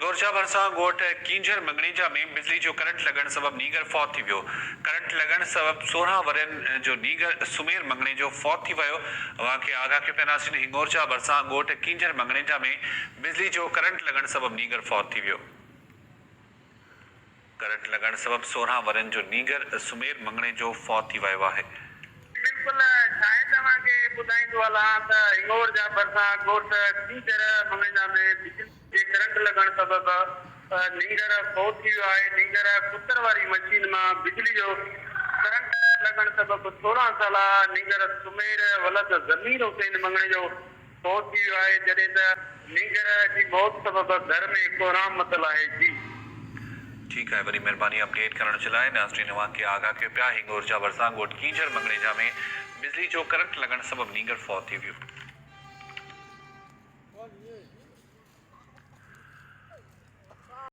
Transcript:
हिंगोरजा भरिसां ॻोठ कींझर मंगणीजा में बिजली जो करंट लॻण सबब नीगर फौत थी वियो। करंट लॻण सबब 16 वरनि जो नीगर सुमेर मंगणे जो फौत थी वियो। अवांखे आगाह कयो पिया नासिन हिंगोरजा भरिसां ॻोठ कींझर मंगणीजा में बिजली जो करंट लॻण सबब नीगर फौत थी वियो। करंट लॻण सबब 16 वरनि जो नीगर सुमेर मंगणे जो फौत थी वियो आहे। बिल्कुल छाहे तव्हांखे ॿुधाईंदो हलां त हिंगोरजा भरिसां ॻोठ कींझर मंगणीजा में बिजली जे करंट लॻण सबब नीगर फौत थी वियो आहे। नीगर कुतर वारी मशीन मां बिजली जो करंट लॻण सबब 16 साला नीगर सुमेर वलद ज़मीर हुसैन मंगणे जो फौत थी वियो आहे, जॾहिं त नीगर जी मौत सबब घर में कोहराम मतल आहे। जी ठीक है, वरी मेहरबानी अपडेट करण जे लाइ। नाज़रीन अवांखे आगाह कयो पिया हिंगोरजा भरिसां ॻोठ कींझर मंगणीजा में बिजली जो करंट लॻण सबब नीगर फौत थी वियो।